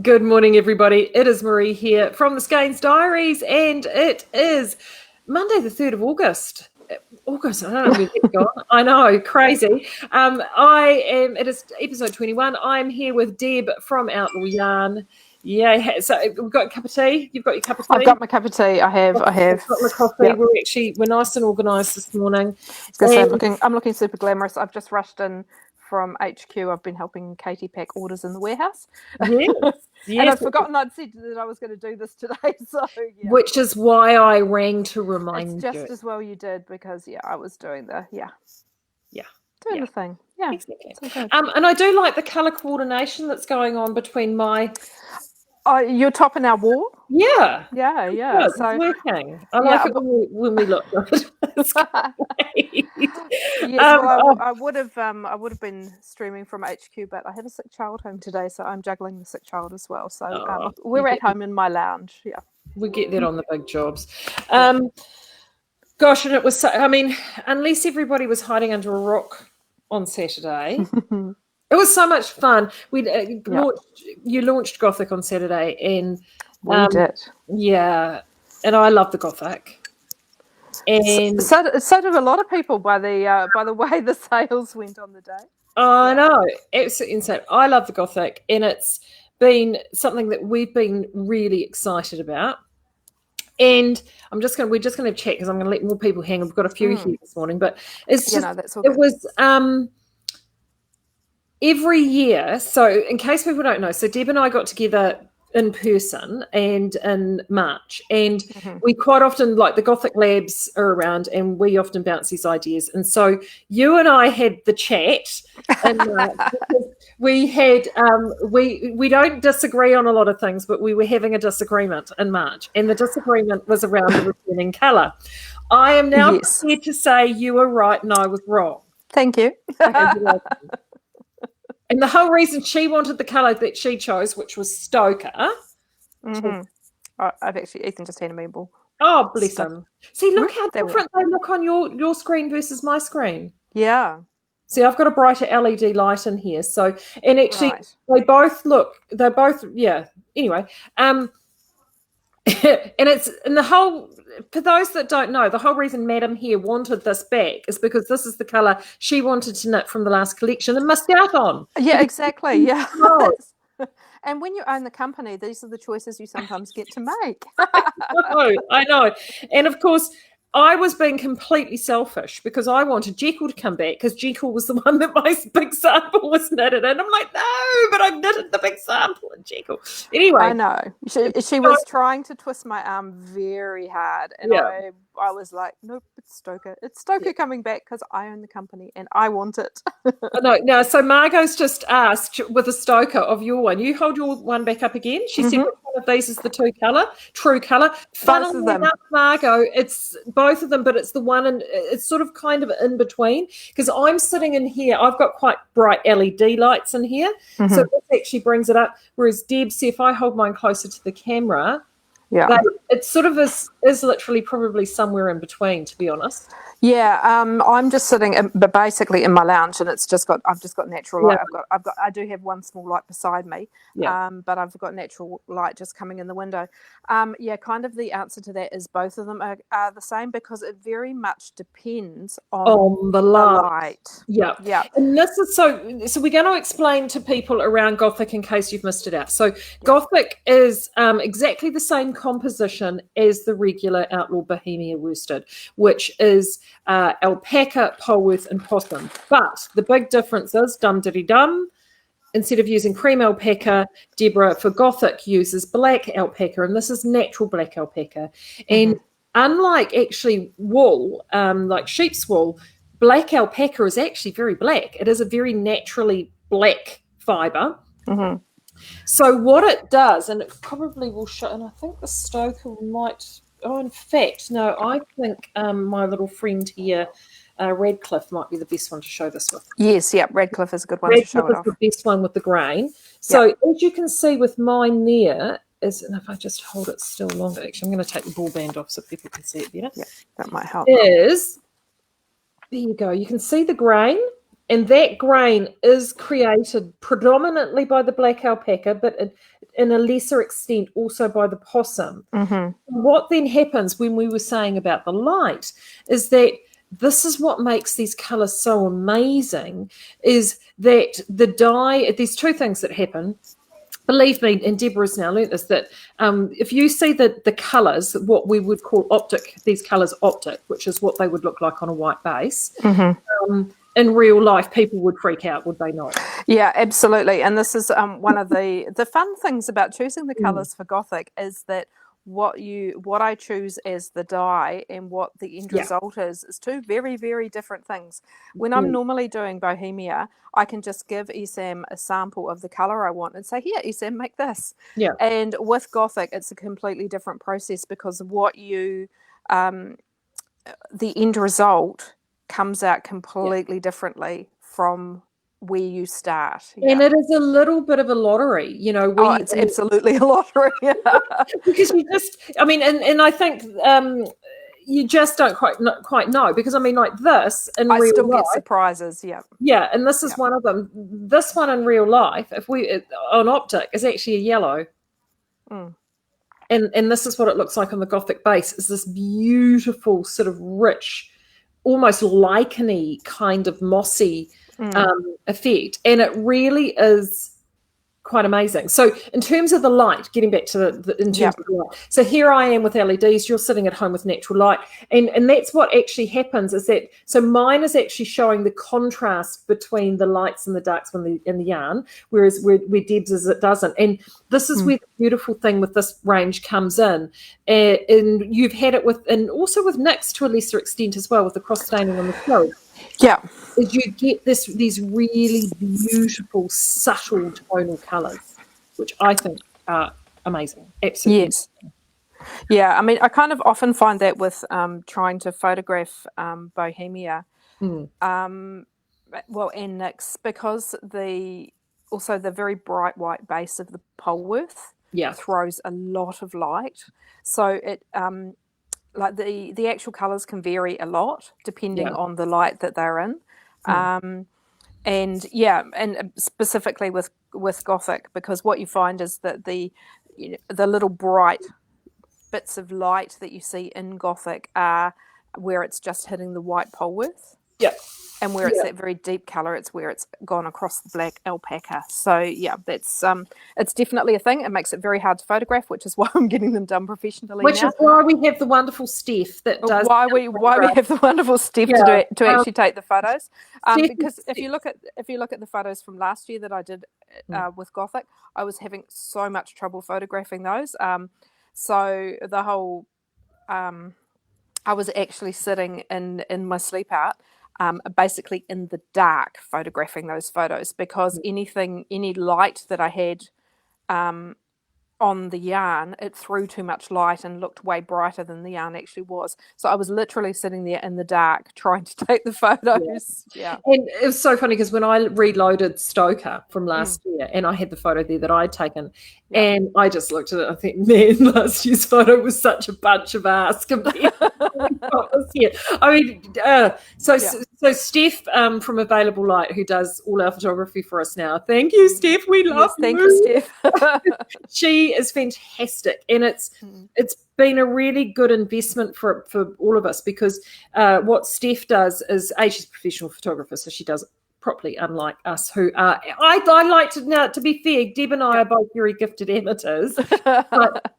Good morning, everybody. It is Maree here from the Skeinz Diaries, and it is Monday, the 3rd of August. August, I don't know where that's gone. I know, crazy. It is episode 21. I'm here with Deb from Outlaw Yarn. Yeah, so we've got a cup of tea. You've got your cup of tea? I've got my cup of tea. I have. Got my coffee. Yep. We're nice and organised this morning. I'm looking super glamorous. I've just rushed in from HQ. I've been helping Katie pack orders in the warehouse. Yes. And I'd forgotten I'd said that I was going to do this today. So yeah. Which is why I rang to remind it's you. just as well you did, because I was doing the the thing. Yeah, exactly. And I do like the colour coordination that's going on between my. You're topping our wall. Yeah. Good. So it's working. I like it when we look at it. I would have been streaming from HQ, but I have a sick child home today, so I'm juggling the sick child as well. So we're at home in my lounge. Yeah, we get that on the big jobs. Gosh, and it was. Unless everybody was hiding under a rock on Saturday. It was so much fun. You launched Gothic on Saturday, and we did. Yeah, and I love the Gothic. And so did a lot of people by the way the sales went on the day. I know, absolutely insane. I love the Gothic, and it's been something that we've been really excited about. And we're just going to check, because I'm going to let more people hang. We've got a few here this morning, but it's just that's all good. It was. Every year, so in case people don't know, so Deb and I got together in person and in March, and we quite often, like, the Gothic Labs are around, and we often bounce these ideas. And so you and I had the chat, and we had we don't disagree on a lot of things, but we were having a disagreement in March, and the disagreement was around the returning colour. I am now prepared to say you were right and I was wrong. Thank you. And the whole reason she wanted the colour that she chose, which was Stoker. I've actually, Ethan just handed me a ball. Oh, bless him. See, look how different they look on your screen versus my screen. Yeah. See, I've got a brighter LED light in here. So, and actually, they both, anyway. And for those that don't know, the whole reason Madam here wanted this back is because this is the colour she wanted to knit from the last collection and missed out on. Yeah, exactly. Yeah. And when you own the company, these are the choices you sometimes get to make. I know. And of course, I was being completely selfish because I wanted Jekyll to come back, because Jekyll was the one that my big sample was knitted in. I'm like, no, but I've knitted the big sample in Jekyll. Anyway. I know. She was trying to twist my arm very hard. And I was like, nope, it's Stoker. It's Stoker coming back because I own the company and I want it. No, so Margot's just asked with a Stoker of your one. You hold your one back up again. She said which one of these is the true colour. Funnily enough, Margot, it's both of them, but it's the one, and it's sort of kind of in between, because I'm sitting in here. I've got quite bright LED lights in here, so this actually brings it up. Whereas Deb, see, if I hold mine closer to the camera, it sort of is literally probably somewhere in between, to be honest. Yeah, I'm just sitting, but basically in my lounge, and I've just got natural light. I do have one small light beside me, but I've got natural light just coming in the window. Kind of the answer to that is both of them are the same, because it very much depends on the light. Yeah. And this is so we're going to explain to people around Gothic in case you've missed it out. So Gothic is exactly the same composition as the regular Outlaw Bohemia Worsted, which is alpaca, poleworth, and possum. But the big difference is, dum-diddy-dum, instead of using cream alpaca, Deborah for Gothic uses black alpaca, and this is natural black alpaca. And unlike actually wool, like sheep's wool, black alpaca is actually very black. It is a very naturally black fibre. So what it does, and it probably will show, and I think the Stoker might... Oh, in fact, no, I think my little friend here, Radcliffe, might be the best one to show this with. Yes, Radcliffe is a good one to show it off. Radcliffe is the best one with the grain. So as you can see with mine there, and if I just hold it still longer, actually, I'm going to take the ball band off so people can see it better. Yeah, that might help. There you go. You can see the grain, And that grain is created predominantly by the black alpaca, but in a lesser extent also by the possum. What then happens when we were saying about the light is that this is what makes these colours so amazing, is that the dye, there's two things that happen. Believe me, and Deborah's now learnt this, that if you see the colours, what we would call optic, these colours optic, which is what they would look like on a white base, in real life, people would freak out, would they not? Yeah, absolutely. And this is one of the fun things about choosing the colours for Gothic is that what I choose as the dye and what the end result is two very, very different things. When I'm normally doing Bohemia, I can just give Esam a sample of the colour I want and say, here, Esam, make this. Yeah. And with Gothic, it's a completely different process because what the end result comes out completely differently from where you start. And it is a little bit of a lottery, you know. It's absolutely a lottery. Because you just, I mean, and I think you just don't quite know, because I mean, like this in real life, I still get surprises. And this is one of them. This one in real life, if we on optic, is actually a yellow. And this is what it looks like on the Gothic base, is this beautiful sort of rich, almost lichen-y kind of mossy effect, and it really is quite amazing. So in terms of the light, getting back to of the light, so here I am with LEDs, you're sitting at home with natural light, and that's what actually happens, is that, so mine is actually showing the contrast between the lights and the darks in the yarn, whereas where Deb's is, it doesn't. And this is where the beautiful thing with this range comes in, and you've had it with, and also with Nick's to a lesser extent as well, with the cross staining on the clothes. Is you get these really beautiful, subtle tonal colours, which I think are amazing. Absolutely. Yes. Yeah, I mean, I kind of often find that with trying to photograph Bohemia, and Nyx, because also the very bright white base of the Polwarth throws a lot of light. So it like the actual colours can vary a lot depending on the light that they're in. And specifically with Gothic, because what you find is that the little bright bits of light that you see in Gothic are where it's just hitting the white Polwarth. And where it's that very deep colour, it's where it's gone across the black alpaca. So that's it's definitely a thing. It makes it very hard to photograph, which is why I'm getting them done professionally. Which is why we have the wonderful Steph that does. Why we have the wonderful Steph to actually take the photos. Because if you look at the photos from last year that I did with Gothic, I was having so much trouble photographing those. So the whole I was actually sitting in my sleep out. Basically in the dark photographing those photos, because any light that I had on the yarn, it threw too much light and looked way brighter than the yarn actually was. So I was literally sitting there in the dark trying to take the photos. And it was so funny because when I reloaded Stoker from last year, and I had the photo there that I'd taken, and I just looked at it, I think, man, last year's photo was such a bunch of ass compared to what was here. I mean, so Steph from Available Light, who does all our photography for us now, thank you, Steph, we love you. Thank you, Steph. She is fantastic, and it's been a really good investment for all of us, because what Steph does is, she's a professional photographer, so she does it properly, unlike us who are, I like to, now to be fair, Deb and I are both very gifted amateurs, but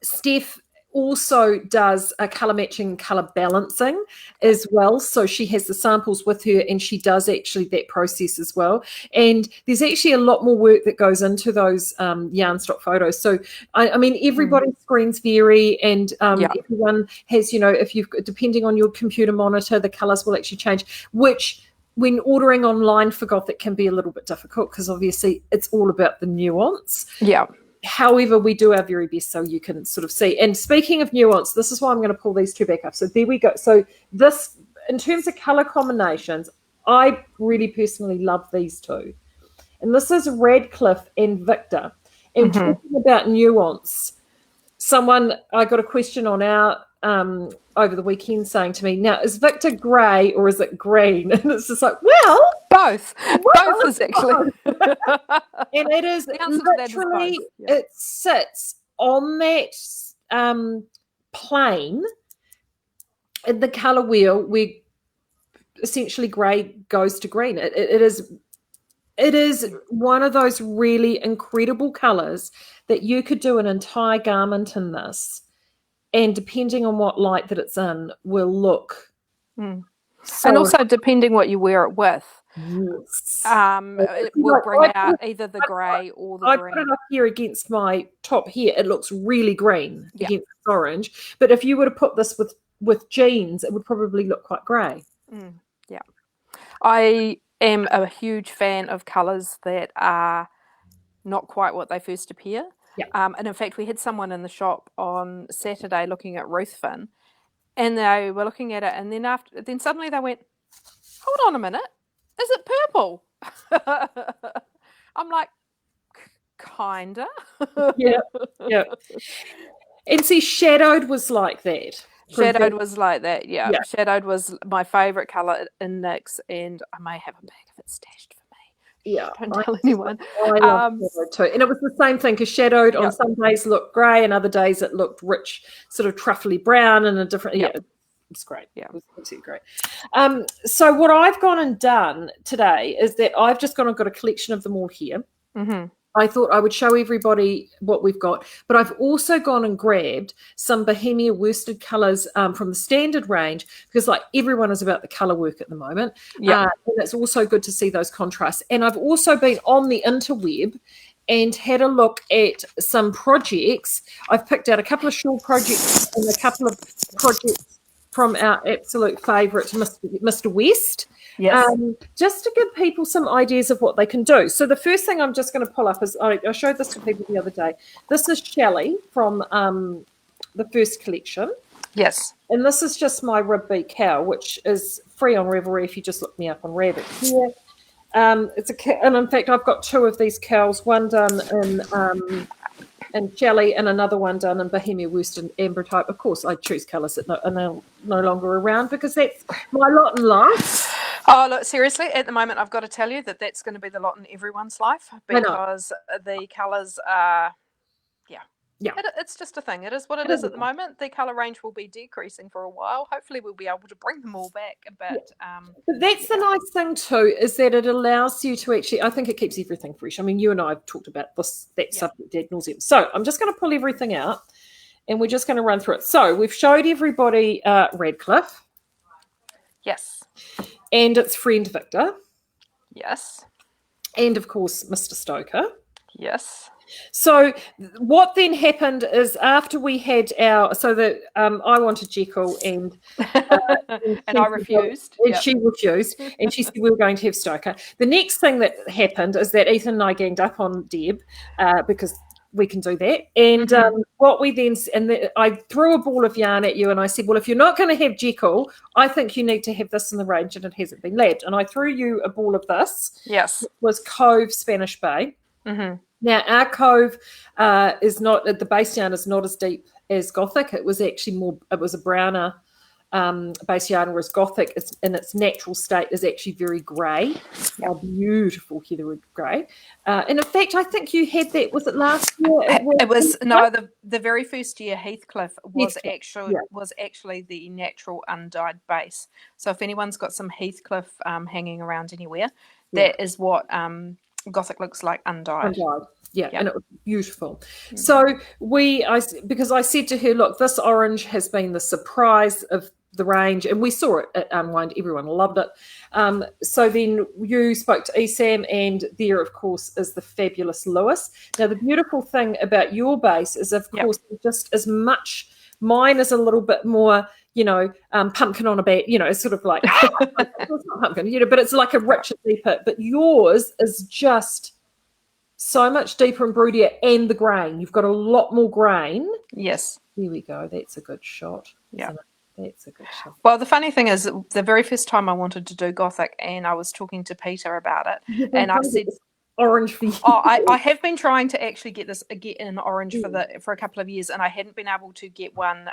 Steph also does a colour matching, colour balancing as well. So she has the samples with her, and she does actually that process as well. And there's actually a lot more work that goes into those yarn stock photos. So I mean, everybody's screens vary, and everyone has, if you've, depending on your computer monitor, the colours will actually change, which when ordering online for Gothic can be a little bit difficult, because obviously it's all about the nuance. However, we do our very best so you can sort of see. And speaking of nuance, this is why I'm going to pull these two back up. So there we go. So this, in terms of colour combinations, I really personally love these two. And this is Radcliffe and Victor. And talking about nuance, I got a question on our over the weekend saying to me, now, is Victor grey or is it green? And it's just like, well, both is actually. And it is literally, it sits on that plane in the colour wheel where essentially grey goes to green. It is one of those really incredible colours that you could do an entire garment in this, and depending on what light that it's in, will look. So, and also depending what you wear it with. Yes. It will bring out either the grey or the green. I put it up here against my top here. It looks really green against orange. But if you were to put this with jeans, it would probably look quite grey. Yeah. I am a huge fan of colours that are not quite what they first appear. Yeah. And in fact, we had someone in the shop on Saturday looking at Ruthven, and they were looking at it, and then suddenly they went, hold on a minute, is it purple? I'm like, kinda. Yeah. And see, Shadowed was like that. Shadowed was like that, yeah. Shadowed was my favourite colour in NYX, and I may have a bag of it stashed for me. Yeah. Don't tell anyone. I love Shadowed too. And it was the same thing, because Shadowed on some days looked grey, and other days it looked rich, sort of truffly brown, and a different, it's great. Yeah, it was absolutely great. So what I've gone and done today is that I've just gone and got a collection of them all here. I thought I would show everybody what we've got, but I've also gone and grabbed some Bohemia Worsted colours from the standard range, because like everyone is about the colour work at the moment. And it's also good to see those contrasts. And I've also been on the interweb and had a look at some projects. I've picked out a couple of shawl projects and a couple of projects from our absolute favourite, Mr. West. Yes. Just to give people some ideas of what they can do. So the first thing I'm just going to pull up is, I showed this to people the other day. This is Shelley from the first collection. Yes. And this is just my rib beat cow, which is free on Revelry if you just look me up on Rabbit here. And in fact, I've got two of these cows, one done in Shelley and another one done in Bohemia Worsted Amber type. Of course, I choose colours that are no longer around, because that's my lot in life. Oh, look, seriously, at the moment, I've got to tell you that's going to be the lot in everyone's life, because the colours are, it's just a thing. It is what it is at the moment. The colour range will be decreasing for a while. Hopefully, we'll be able to bring them all back. But that's the nice thing too, is that it allows you to actually, I think it keeps everything fresh. I mean, you and I have talked about that subject ad nauseum. So I'm just going to pull everything out, and we're just going to run through it. So we've showed everybody Radcliffe. Yes. And its friend Victor. Yes. And of course, Mr. Stoker. Yes. So what then happened is, after we had I wanted Jekyll, and and I refused. And she refused, and she said we were going to have Stoker. The next thing that happened is that Ethan and I ganged up on Deb, because we can do that. And what we then, I threw a ball of yarn at you, and I said, well, if you're not going to have Jekyll, I think you need to have this in the range, and it hasn't been labbed. And I threw you a ball of this. Yes. It was Cove Spanish Bay. Now, our Cove is not, the base yarn is not as deep as Gothic. It was actually it was a browner base yarn, whereas Gothic, in its natural state, is actually very grey, a beautiful heatherwood grey. And in fact, I think you had that, was it last year? The very first year Heathcliff was actually the natural undyed base. So if anyone's got some Heathcliff hanging around anywhere, that is what Gothic looks like undyed. And it was beautiful. So because I said to her, look, this orange has been the surprise of the range, and we saw it at Unwind. Everyone loved it. So then you spoke to Esam, and there, of course, is the fabulous Lewis. Now, the beautiful thing about your base is, of course, just as much. Mine is a little bit more, pumpkin on a bed, sort of like, it's not pumpkin, but it's like a richer, deeper. But yours is just so much deeper and broodier, and the grain. You've got a lot more grain. Yes. Here we go. That's a good shot. Yeah. That's a good shot. Well, the funny thing is, the very first time I wanted to do Gothic, and I was talking to Peter about it, and I said, orange for you. Oh, I have been trying to actually get an orange for a couple of years, and I hadn't been able to get one.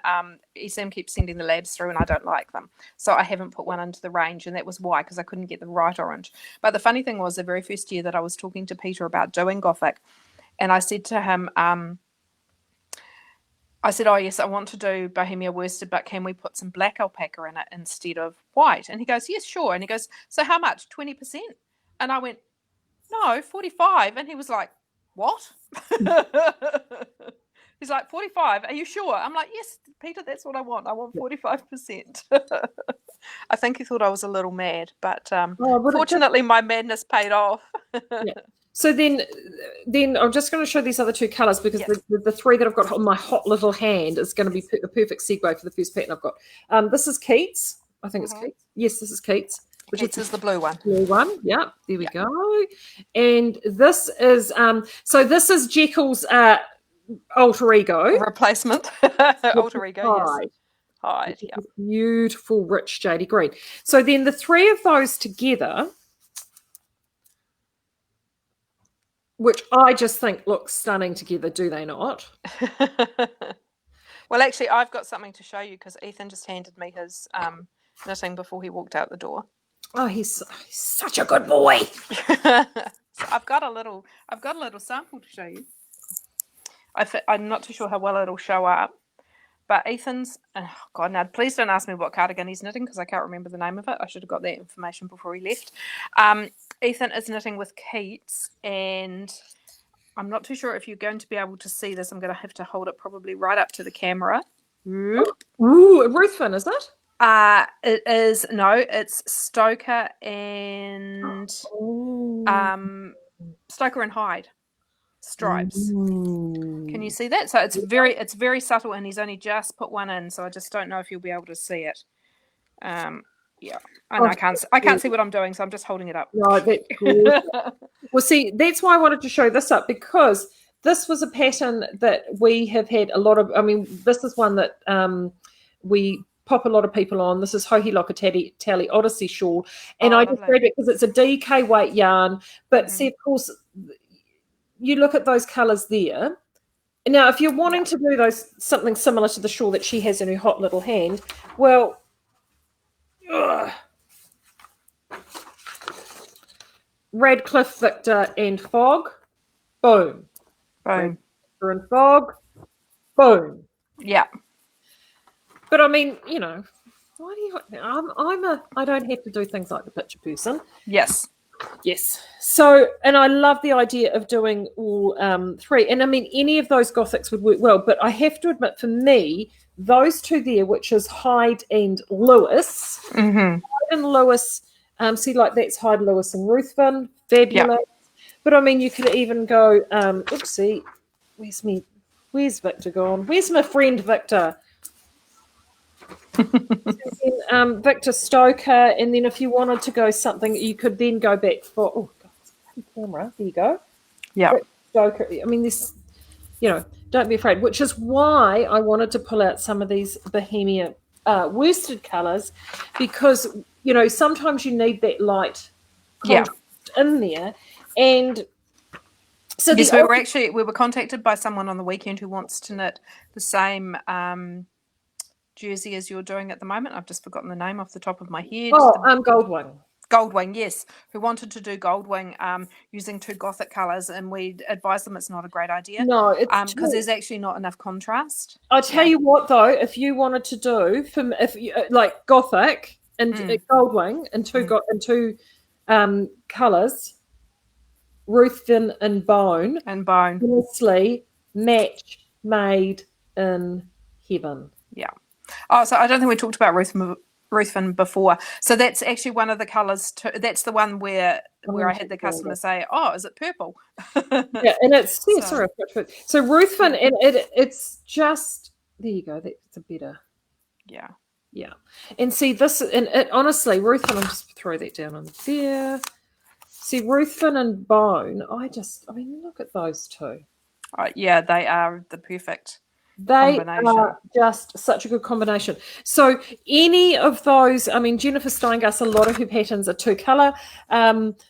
ESAM keeps sending the labs through, and I don't like them, so I haven't put one into the range, and that was why, because I couldn't get the right orange. But the funny thing was, the very first year that I was talking to Peter about doing Gothic, and I said to him, I said, oh, yes, I want to do Bohemia Worsted, but can we put some black alpaca in it instead of white? And he goes, yes, sure. And he goes, so how much? 20%? And I went, no, 45. And he was like, what? He's like, 45, are you sure? I'm like, yes, Peter, that's what I want. I want 45%. I think he thought I was a little mad, but fortunately my madness paid off. Yeah. So then I'm just going to show these other two colours, because the three that I've got on my hot little hand is going to be a perfect segue for the first pattern I've got. This is Keats. I think it's Keats. Yes, this is Keats. Which is the blue one. Blue one, yeah. There we go. And this is this is Jekyll's alter ego replacement. Alter ego, yes. Hide, yeah. Beautiful, rich jadey green. So then the three of those together, which I just think look stunning together, do they not? Well, actually, I've got something to show you, because Ethan just handed me his knitting before he walked out the door. Oh, he's such a good boy. So I've got a little sample to show you. I'm not too sure how well it'll show up, but Ethan's, oh God, now please don't ask me what cardigan he's knitting, because I can't remember the name of it. I should have got that information before he left. Ethan is knitting with Keats, and I'm not too sure if you're going to be able to see this. I'm going to have to hold it probably right up to the camera. Ooh, Ruthven, is it? It is, no, it's Stoker and Stoker and Hyde stripes. Ooh. Can you see that? So it's very subtle, and he's only just put one in, so I just don't know if you'll be able to see it. Yeah, and I can't see what I'm doing, so I'm just holding it up. No, that's good. Well, see, that's why I wanted to show this up, because this was a pattern that we have had a lot of. I mean, this is one that we pop a lot of people on. This is Hohi Locatelli Odyssey shawl, and I just read it because it's a DK weight yarn. But see, of course, you look at those colours there. Now, if you're wanting to do something similar to the shawl that she has in her hot little hand, well, Radcliffe, Victor, and Fog, boom, boom, Victor and Fog, boom, yeah. But I mean, you know, why do you? I don't have to do things like the picture person. Yes. So, and I love the idea of doing all three. And I mean, any of those Gothics would work well. But I have to admit, for me, those two there, which is Hyde and Lewis, Hyde and Lewis. See, like that's Hyde, Lewis, and Ruthven, fabulous. Yep. But I mean, you could even go. Oopsie, where's Victor gone? Where's my friend Victor? Victor Stoker, and then if you wanted to go something, you could then go back for camera. There you go. Yeah, Stoker. I mean, this, you know, don't be afraid. Which is why I wanted to pull out some of these Bohemia worsted colours, because you know sometimes you need that light contrast in there. And so yes, we were contacted by someone on the weekend who wants to knit the same jersey as you're doing at the moment. I've just forgotten the name off the top of my head. Goldwing. Goldwing, yes. Who wanted to do Goldwing using two Gothic colours, and we advised them it's not a great idea. No, it's because there's actually not enough contrast. I'll tell you what, though, if you wanted to do like Gothic and Goldwing and two colours, Ruthven and Bone, honestly, match made in heaven. Yeah. Oh, so I don't think we talked about Ruthven before. So that's actually one of the colours. That's the one where I had the customer say, "Oh, is it purple?" Yeah, and it's So Ruthven, and it's just there. You go. That's a better. Yeah. And see this, and it honestly, Ruthven. I'll just throw that down on there. See Ruthven and Bone. I mean, look at those two. Yeah, they are the perfect They are just such a good combination. So any of those, I mean, Jennifer Steingass, a lot of her patterns are 2-color.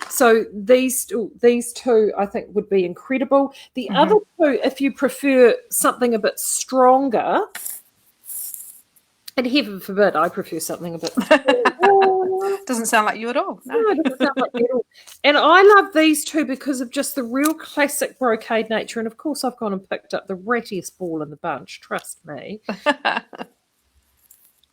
So these two, I think, would be incredible. The other two, if you prefer something a bit stronger, and heaven forbid, I prefer something a bit doesn't sound like you at all. No, it doesn't sound like you at all. And I love these two because of just the real classic brocade nature. And of course, I've gone and picked up the rattiest ball in the bunch. Trust me.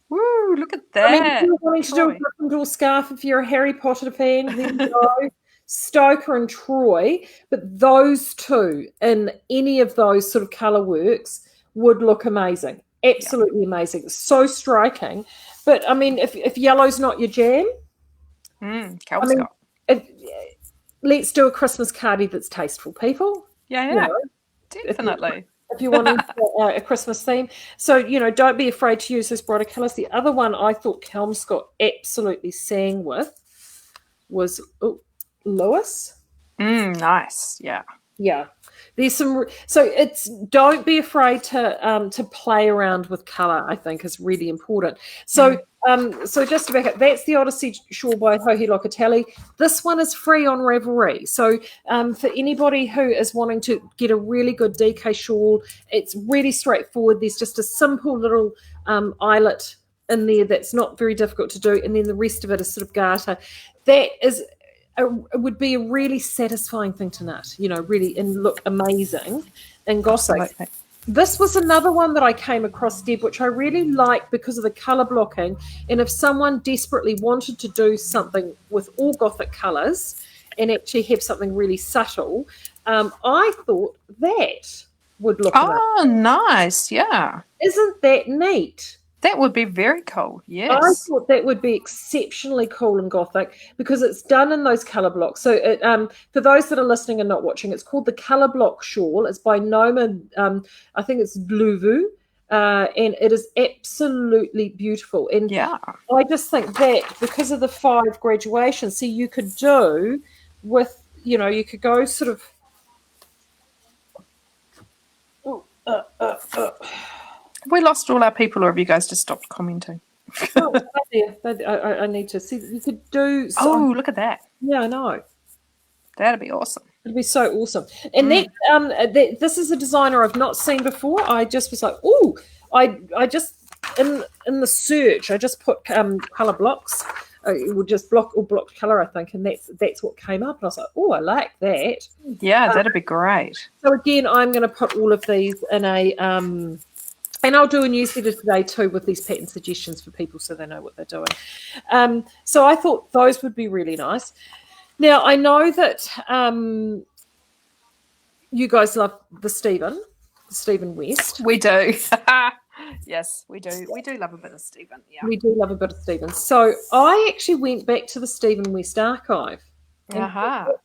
Woo! Look at that. I mean, if you're wanting to do a Gryffindor scarf, if you're a Harry Potter fan, then go Stoker and Troy. But those two in any of those sort of colour works would look amazing. Absolutely amazing. So striking. But I mean, if yellow's not your jam, let's do a Christmas cardie that's tasteful, people. Yeah, definitely. If you want a Christmas theme. So, don't be afraid to use those brighter colours. The other one I thought Kelmscott absolutely sang with was Lewis. Nice. Yeah. Yeah. There's some, so don't be afraid to play around with colour, I think is really important. So so just to back up, that's the Odyssey shawl by Hohi Locatelli. This one is free on Ravelry. So for anybody who is wanting to get a really good DK shawl, it's really straightforward. There's just a simple little eyelet in there that's not very difficult to do, and then the rest of it is sort of garter. That is it would be a really satisfying thing to knit, really, and look amazing in Gothic. Absolutely. This was another one that I came across, Deb, which I really like because of the colour blocking. And if someone desperately wanted to do something with all Gothic colours and actually have something really subtle, I thought that would look amazing. Oh, nice, yeah. Isn't that neat? That would be very cool, yes. I thought that would be exceptionally cool in Gothic because it's done in those colour blocks. So for those that are listening and not watching, it's called the Colour Block Shawl. It's by Noma, I think it's Bluvu, and it is absolutely beautiful. And I just think that because of the 5 graduations, see, you could do with, you could go sort of... We lost all our people, or have you guys just stopped commenting? I need to see. You could do. Look at that! Yeah, I know. That'd be awesome. It'd be so awesome. And this is a designer I've not seen before. I just was like, I just in the search, I just put color blocks. It would just block color, I think, and that's what came up. And I was like, I like that. Yeah, that'd be great. So again, I'm going to put all of these in a. And I'll do a newsletter today too with these pattern suggestions for people so they know what they're doing. So I thought those would be really nice. Now, I know that you guys love the Stephen West. We do. Yes, we do. We do love a bit of Stephen. Yeah, we do love a bit of Stephen. So I actually went back to the Stephen West archive. Oh,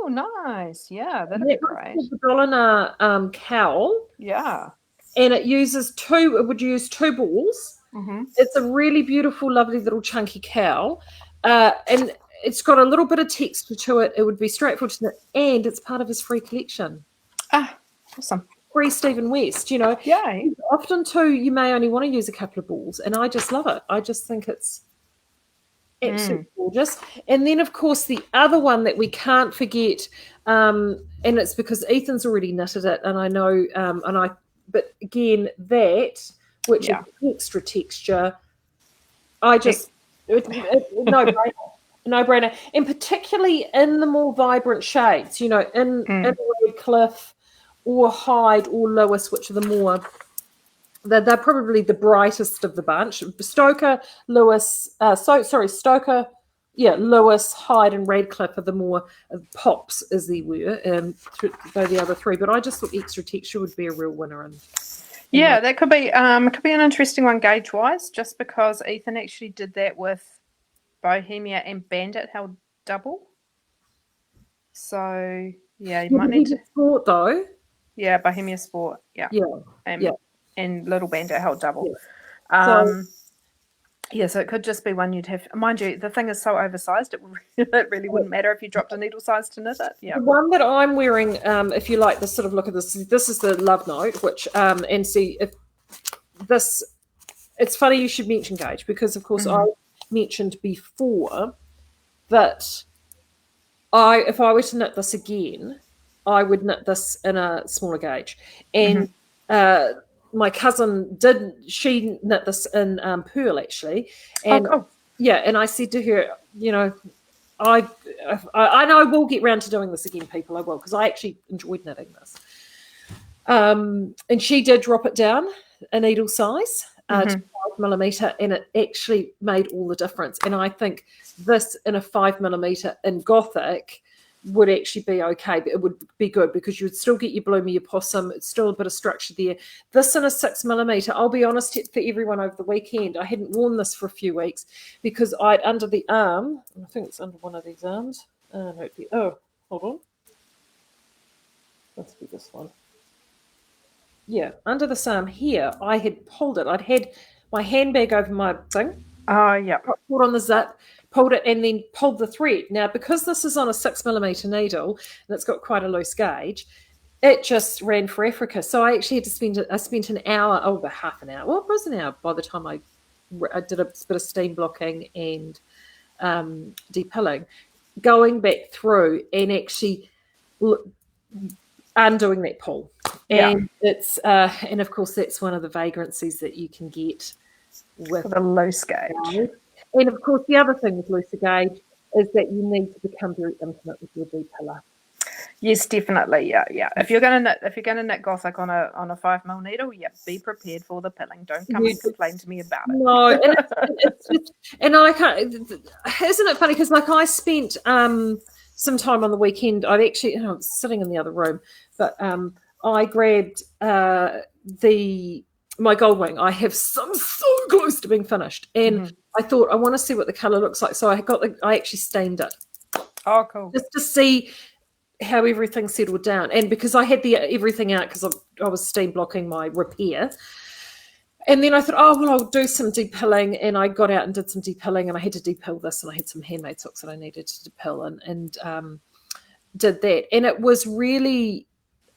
nice. Yeah, that'd be great. The Dolina cowl. Yeah. And it would use 2 balls. Mm-hmm. It's a really beautiful, lovely little chunky cowl. And it's got a little bit of texture to it. It would be straightforward to knit, and it's part of his free collection. Awesome. Free Stephen West, Yay. Often too, you may only want to use a couple of balls, and I just love it. I just think it's absolutely gorgeous. And then, of course, the other one that we can't forget, and it's because Ethan's already knitted it, and I know, but again, that, which is extra texture, I just, no-brainer. And particularly in the more vibrant shades, in Redcliffe or Hyde or Lewis, which are the more, they're probably the brightest of the bunch. Stoker, Lewis, Lewis, Hyde and Redcliffe are the more pops, as they were, though the other 3. But I just thought extra texture would be a real winner. That could be an interesting one gauge-wise, just because Ethan actually did that with Bohemia and Bandit held double. So, you might need to... Sport, though. Yeah, Bohemia Sport, And Little Bandit held double. Yeah. Yeah, so it could just be one you'd have. Mind you, the thing is so oversized, it really wouldn't matter if you dropped a needle size to knit it. Yeah. The one that I'm wearing, if you like this sort of look at this is the Love Note, which, and see if this, it's funny you should mention gauge, because of course I mentioned before that if I were to knit this again, I would knit this in a smaller gauge. And my cousin she knit this in Pearl actually. And yeah, and I said to her, you know, I know I will get round to doing this again, people. I will, because I actually enjoyed knitting this. And she did drop it down a needle size to 5mm, and it actually made all the difference. And I think this in a 5mm in Gothic would actually be okay, but it would be good because you would still get your bloomer, your possum. It's still a bit of structure there. This in a 6mm, I'll be honest for everyone, over the weekend, I hadn't worn this for a few weeks because I'd under the arm, I think it's under one of these arms. Oh, hold on. Must be this one. Yeah, under this arm here, I had pulled it. I'd had my handbag over my thing. Oh, yeah. Pulled on the zip, pulled it, and then pulled the thread. Now, because this is on a 6mm needle and it's got quite a loose gauge, it just ran for Africa. So I actually had to spent an hour, about half an hour. Well, it was an hour by the time I did a bit of steam blocking and depilling, going back through and actually undoing that pull. And it's and of course that's one of the vagrancies that you can get with a loose gauge. And of course the other thing with looser gauge is that you need to become very intimate with your depiller. Yes, definitely. Yeah. If you're gonna knit Gothic on a 5mm needle, be prepared for the pilling. Don't come and complain to me about it. No, and it's just, and I can't. Isn't it funny? Because like I spent some time on the weekend. I was sitting in the other room, but I grabbed my gold wing. I have so close to being finished, and I thought I want to see what the color looks like. So I actually stained it. Oh, cool! Just to see how everything settled down, and because I had everything out because I was steam blocking my repair. And then I thought, I'll do some depilling, and I got out and did some depilling, and I had to depill this, and I had some handmade socks that I needed to depill, and did that. And it was really,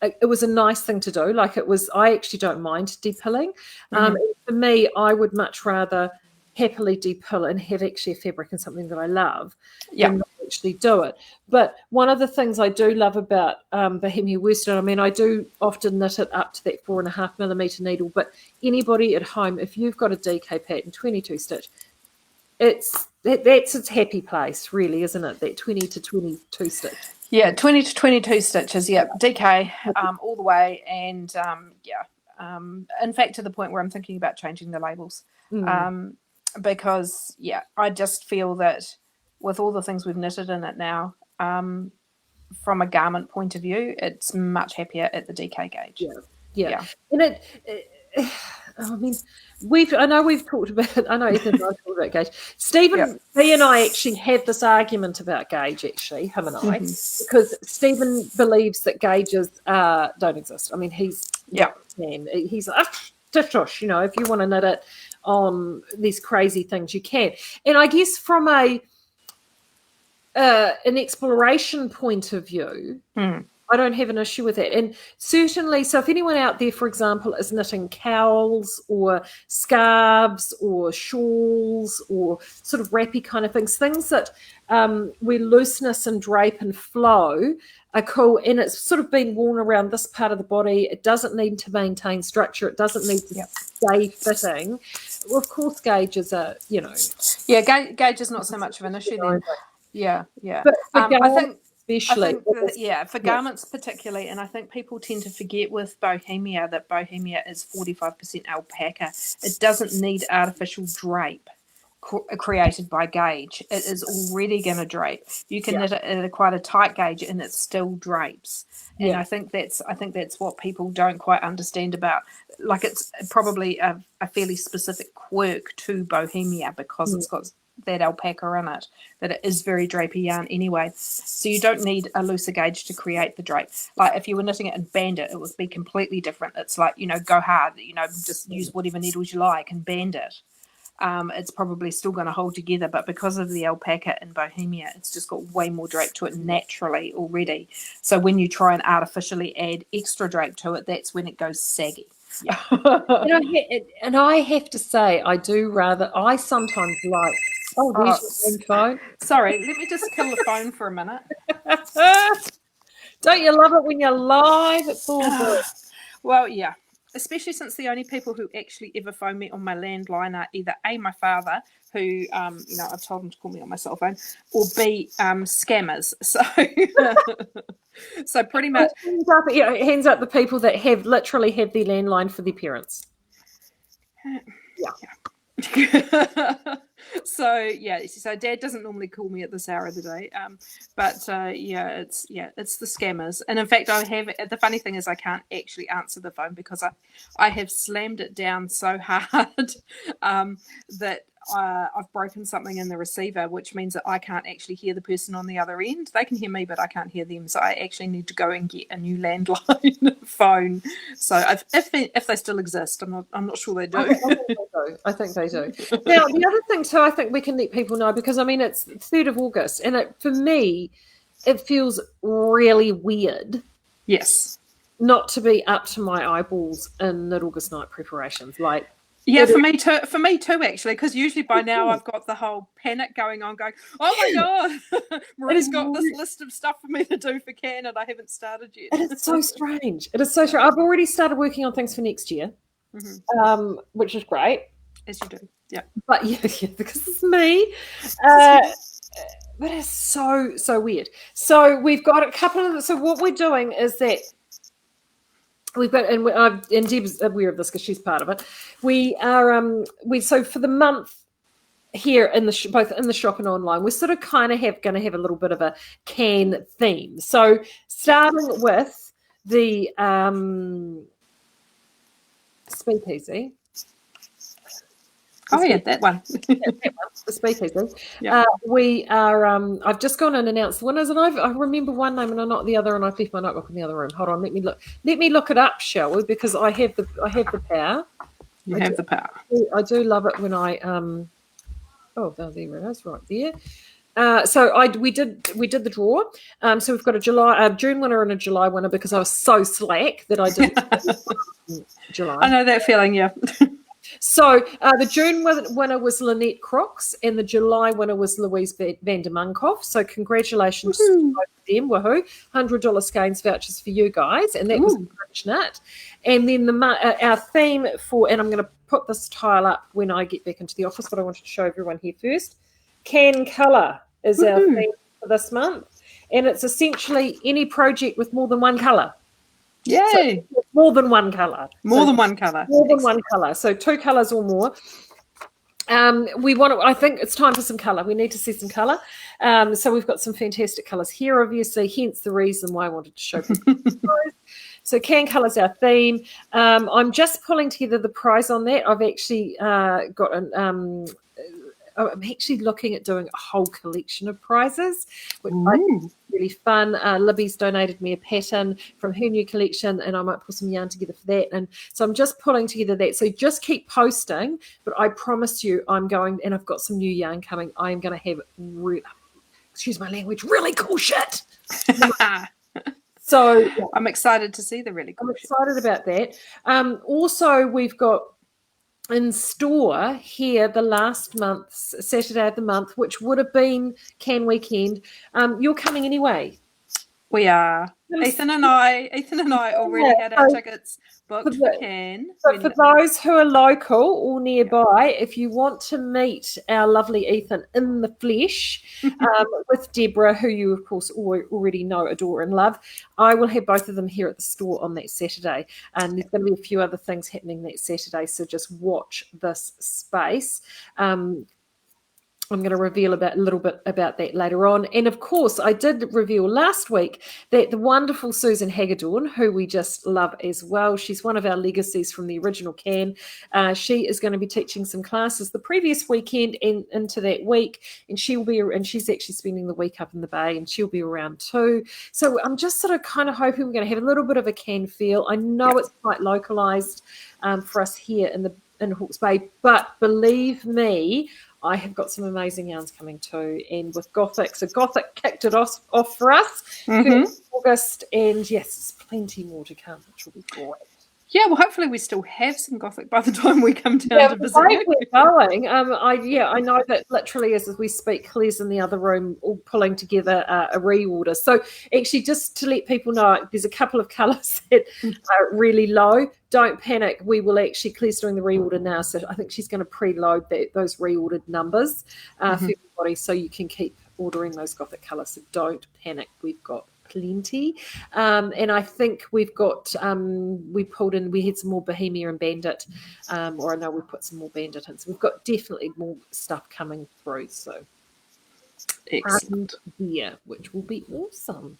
it was a nice thing to do. Like I actually don't mind depilling. For me, I would much rather happily depill and have actually a fabric and something that I love than not actually do it. But one of the things I do love about Bohemia Worsted, I mean, I do often knit it up to that 4.5mm needle, but anybody at home, if you've got a DK pattern 22 stitch, that's its happy place, really, isn't it? That 20 to 22 stitch. Yeah, 20 to 22 stitches. Yeah, DK all the way, and in fact, to the point where I'm thinking about changing the labels. Because I just feel that with all the things we've knitted in it now, from a garment point of view, it's much happier at the DK gauge. Yeah. And I mean, I know Ethan and I talked about gauge. Stephen, he and I actually had this argument about gauge, actually, him and I, because Stephen believes that gauges don't exist. I mean, he's man. He's like, tush, you know, if you want to knit it on these crazy things, you can. And I guess from an exploration point of view, I don't have an issue with that. And certainly, so if anyone out there, for example, is knitting cowls or scarves or shawls or sort of wrappy kind of things that where looseness and drape and flow are cool, and it's sort of been worn around this part of the body, it doesn't need to maintain structure, it doesn't need to stay fitting. Well, of course, gauges are, you know. Yeah, gauge is not so much of an issue then. Yeah. But I think especially. For garments particularly, and I think people tend to forget with Bohemia that Bohemia is 45% alpaca. It doesn't need artificial drape created by gauge. It is already going to drape. You can knit it at quite a tight gauge and it still drapes. And I think that's what people don't quite understand about. Like, it's probably a fairly specific quirk to Bohemia because it's got that alpaca in it, that it is very drapey yarn anyway. So you don't need a looser gauge to create the drape. Like if you were knitting it in bandit, it would be completely different. It's like, you know, go hard, you know, just use whatever needles you like and band it. it's probably still going to hold together. But because of the alpaca in Bohemia, it's just got way more drape to it naturally already. So when you try and artificially add extra drape to it, that's when it goes saggy. Yeah. and I have to say, I sometimes like, there's your phone. Sorry, let me just kill the phone for a minute. Don't you love it when you're live? It's all good. Well, yeah, especially since the only people who actually ever phone me on my landline are either A, my father, who, I've told him to call me on my cell phone, or B, scammers. So, so pretty much. Hands up the people that literally have their landline for their parents. Yeah. So Dad doesn't normally call me at this hour of the day, it's the scammers. And in fact, the funny thing is I can't actually answer the phone because I have slammed it down so hard that I've broken something in the receiver, which means that I can't actually hear the person on the other end. They can hear me, but I can't hear them. So I actually need to go and get a new landline phone. So if they still exist, I'm not sure they do. I think they do. Now, the other thing too, I think we can let people know, because I mean it's the 3rd of August, and for me, it feels really weird. Yes. Not to be up to my eyeballs in mid-August night preparations, like. Yeah, for me too, actually, because usually by now I've got the whole panic going on, going, oh my God, Maree's got this list of stuff for me to do for Can and I haven't started yet. It is so strange. It is so strange. I've already started working on things for next year, which is great. As you do, yeah. But yeah, because it's me. But it's so weird. So we've got a couple of, so what we're doing is that we've got, and Deb's aware of this because she's part of it. We are so for the month here in both in the shop and online, we're sort of kind of going to have a little bit of a can theme. So starting with the speakeasy. Oh yeah, that one. The speakeasy. Yeah. We are. I've just gone and announced the winners, and I remember one name and I'm not the other, and I've left my notebook in the other room. Hold on, let me look. Let me look it up, shall we? Because I have the power. You have the power. I do love it when I Oh, there it is, right there. So we did the draw. So we've got a June winner and a July winner because I was so slack that I didn't July. I know that feeling, yeah. So the June winner was Lynette Crooks and the July winner was Louise van der Munkhoff. So congratulations to both of them. Woohoo. $100 Skeinz vouchers for you guys. And that was unfortunate. And then our theme for, and I'm going to put this tile up when I get back into the office, but I wanted to show everyone here first. Can colour is our theme for this month. And it's essentially any project with more than one colour. Yay! So more than one colour. More than one colour. More than one colour. So 2 colours or more. I think it's time for some colour. We need to see some colour. So we've got some fantastic colours here, obviously, hence the reason why I wanted to show people. So can colour's our theme. I'm just pulling together the prize on that. I've actually got I'm actually looking at doing a whole collection of prizes, which I think is really fun. Libby's donated me a pattern from her new collection, and I might put some yarn together for that. And so I'm just pulling together that. So just keep posting, but I promise you I'm going, and I've got some new yarn coming. I am going to have, excuse my language, really cool shit. So yeah. I'm excited to see the really cool shit. I'm excited about that. Also, we've got in store here the last month's Saturday of the month, which would have been Can Weekend. You're coming anyway. We are. Ethan and I already had our tickets booked for Can. So for those who are local or nearby, if you want to meet our lovely Ethan in the flesh with Deborah, who you of course already know, adore and love, I will have both of them here at the store on that Saturday. And there's going to be a few other things happening that Saturday, so just watch this space. I'm going to reveal a little bit about that later on. And of course, I did reveal last week that the wonderful Susan Hagedorn, who we just love as well, she's one of our legacies from the original Can. She is going to be teaching some classes the previous weekend and into that week. And she's actually spending the week up in the Bay, and she'll be around too. So I'm just sort of kind of hoping we're going to have a little bit of a Can feel. I know it's quite localized for us here in in Hawke's Bay. But believe me, I have got some amazing yarns coming too. And with Gothic, so Gothic kicked it off for us in August. And yes, there's plenty more to come, which will be great. Yeah, well, hopefully we still have some Gothic by the time we come down to visit you. We're going. I know that literally as we speak, Claire's in the other room all pulling together a reorder. So actually, just to let people know, there's a couple of colours that are really low. Don't panic. We will actually, Claire's doing the reorder now, so I think she's going to preload those reordered numbers for everybody, so you can keep ordering those Gothic colours. So don't panic. We've got plenty, and I think we've got we had some more Bohemia and Bandit, or I know we put some more Bandit in, so we've got definitely more stuff coming through, so excellent. Which will be awesome.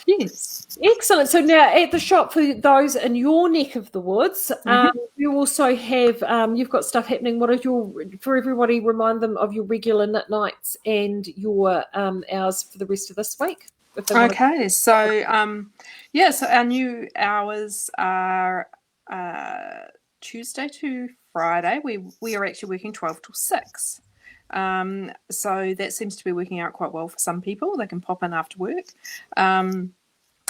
Yes, excellent. So now at the shop, for those in your neck of the woods, you also have you've got stuff happening. What are for everybody, remind them of your regular knit nights and your hours for the rest of this week. Okay, so so our new hours are Tuesday to Friday. We are actually working 12 till 6. So that seems to be working out quite well for some people. They can pop in after work. 12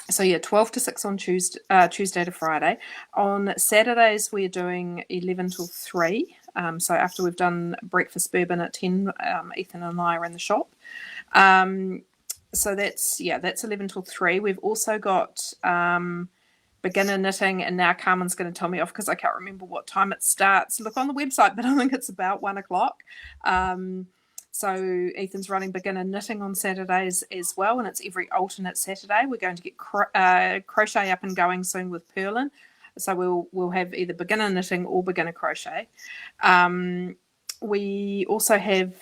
to 6 on Tuesday to Friday. On Saturdays we're doing 11 till 3. So after we've done breakfast bourbon at 10, Ethan and I are in the shop. So that's 11 till 3. We've also got beginner knitting, and now Carmen's going to tell me off because I can't remember what time it starts. Look on the website, but I think it's about 1 o'clock. So Ethan's running beginner knitting on Saturdays as well, and it's every alternate Saturday. We're going to get crochet up and going soon with purlin. So we'll have either beginner knitting or beginner crochet. We also have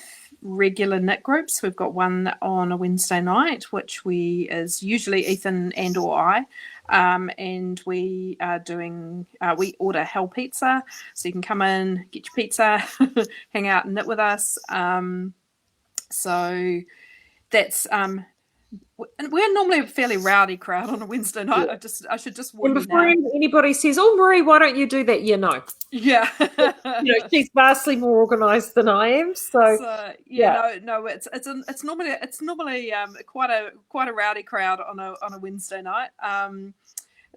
regular knit groups. We've got one on a Wednesday night, which is usually Ethan and or I, and we are doing we order Hell Pizza, so you can come in, get your pizza, hang out and knit with us. So that's we're normally a fairly rowdy crowd on a Wednesday night. I should just warn you. And before anybody says, "Oh, Maree, why don't you do that?" Yeah, she's vastly more organised than I am. It's normally quite a rowdy crowd on a Wednesday night.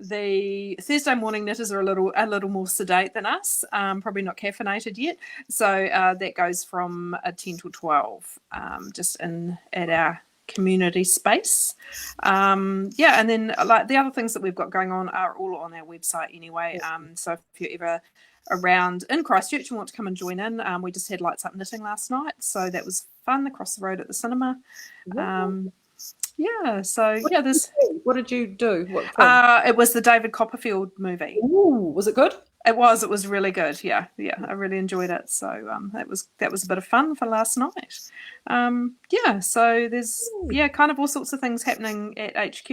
The Thursday morning knitters are a little more sedate than us, probably not caffeinated yet. So that goes from 10 till 12, just at our community space. And then like the other things that we've got going on are all on our website anyway. So if you're ever around in Christchurch and want to come and join in, we just had Lights Up Knitting last night, so that was fun across the road at the cinema. What did you do? It was the David Copperfield movie. Ooh, was it good? It was really good. Yeah, I really enjoyed it. So that was a bit of fun for last night. So there's kind of all sorts of things happening at HQ.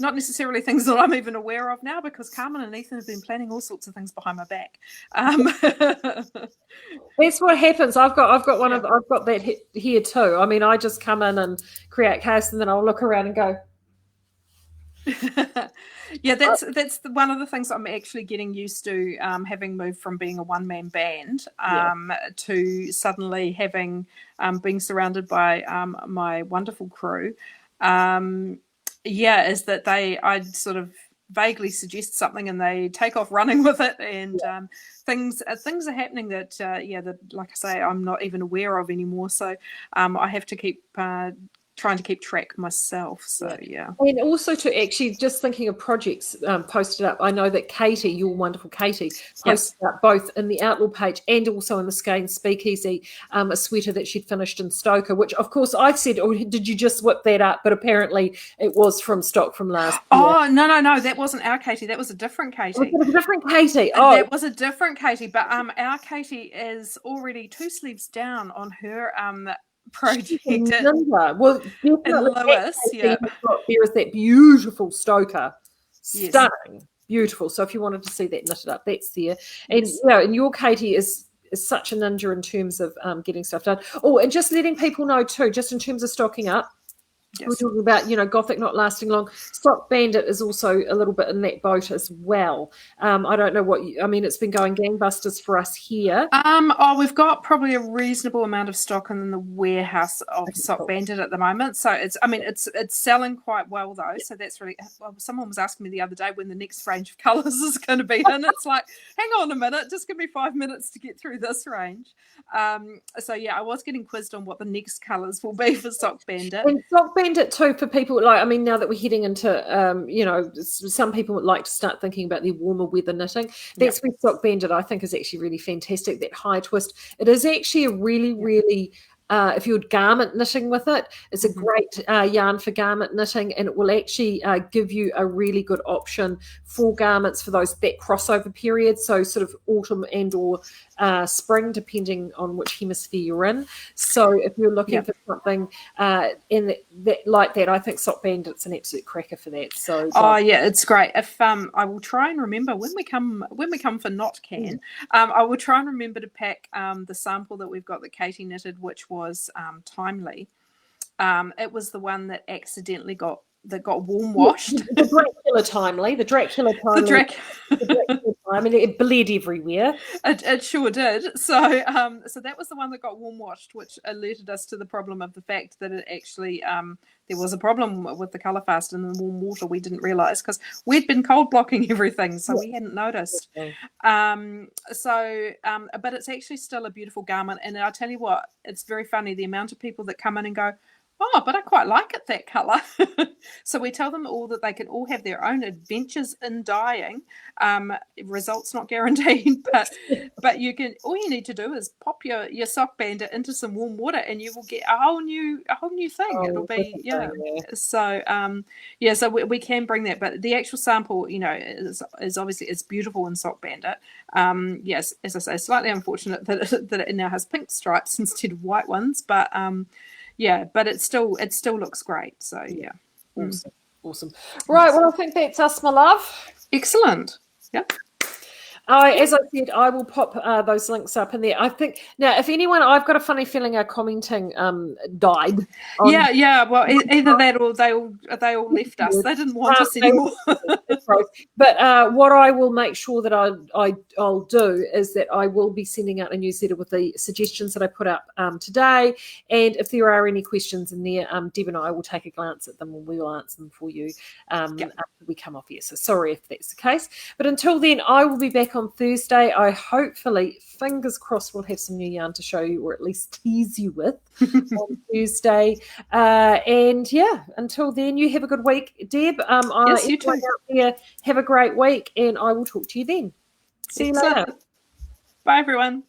Not necessarily things that I'm even aware of now, because Carmen and Ethan have been planning all sorts of things behind my back. That's what happens. I've got that here too. I mean, I just come in and create chaos, and then I'll look around and go. That's one of the things I'm actually getting used to, having moved from being a one-man band to suddenly having being surrounded by my wonderful crew. Is that I sort of vaguely suggest something and they take off running with it, and things are happening that like I say, I'm not even aware of anymore. So I have to keep trying to keep track myself. So and also to actually just thinking of projects posted up. I know that Katie, your wonderful Katie, posted up both in the Outlaw page and also in the Skeinz Speakeasy a sweater that she'd finished in Stoker, which of course I said, "Oh, did you just whip that up?" But apparently it was from stock from last year. Oh no, that wasn't our Katie. That was a different Katie. Was it a different Katie? Oh, that was a different Katie. But our Katie is already 2 sleeves down on her project. Well, Lewis, there is that beautiful Stoker, stunning, beautiful. So if you wanted to see that knitted up, that's there. And and your Katie is such a ninja in terms of getting stuff done. Oh, and just letting people know too, just in terms of stocking up. We're talking about, Gothic not lasting long. Sock Bandit is also a little bit in that boat as well. I don't know it's been going gangbusters for us here. We've got probably a reasonable amount of stock in the warehouse of Sock Bandit at the moment. So it's selling quite well though. So that's really, someone was asking me the other day when the next range of colours is going to be in. It's like, hang on a minute, just give me 5 minutes to get through this range. So yeah, I was getting quizzed on what the next colours will be for Sock Bandit. And Sock Bandit too, for people now that we're heading into, some people would like to start thinking about their warmer weather knitting. That's where Sock Bandit, I think, is actually really fantastic. That high twist. It is actually a really, really, if you're garment knitting with it, it's a great yarn for garment knitting, and it will actually give you a really good option for garments for that crossover period. So sort of autumn and or spring, depending on which hemisphere you're in. So if you're looking for something like that, I think Sock Bandit's an absolute cracker for that. So it's great. If I will try and remember when we come for Not Can, I will try and remember to pack the sample that we've got that Katie knitted, which was Timely. It was the one that accidentally got warm washed. The Dracula Timely. I mean, it bled everywhere. It sure did. So that was the one that got warm washed, which alerted us to the problem of the fact that it actually there was a problem with the colour fast in the warm water. We didn't realise because we'd been cold blocking everything, so we hadn't noticed. But it's actually still a beautiful garment, and I tell you what, it's very funny the amount of people that come in and go, oh, but I quite like it, that colour. So we tell them all that they can all have their own adventures in dyeing. Results not guaranteed, but you can. All you need to do is pop your Sock Bandit into some warm water, and you will get a whole new thing. It'll be So so we can bring that, but the actual sample, is obviously it's beautiful in Sock Bandit. Yes, as I say, slightly unfortunate that it now has pink stripes instead of white ones, but but it still looks great. So yeah. Awesome. Right, well, I think that's us, my love. Excellent. Yeah. As I said, I will pop those links up in there. I think now, if anyone, I've got a funny feeling our commenting died. Well, either that or they all left us. They didn't want us anymore. But what I will make sure that I'll do is that I will be sending out a newsletter with the suggestions that I put up today. And if there are any questions in there, Deb and I will take a glance at them and we will answer them for you after we come off here. So sorry if that's the case. But until then, I will be back on Thursday. I hopefully, fingers crossed, will have some new yarn to show you, or at least tease you with on Tuesday. Until then, you have a good week, Deb. Yes, you too. Out there, have a great week, and I will talk to you then. See you later. Bye, everyone.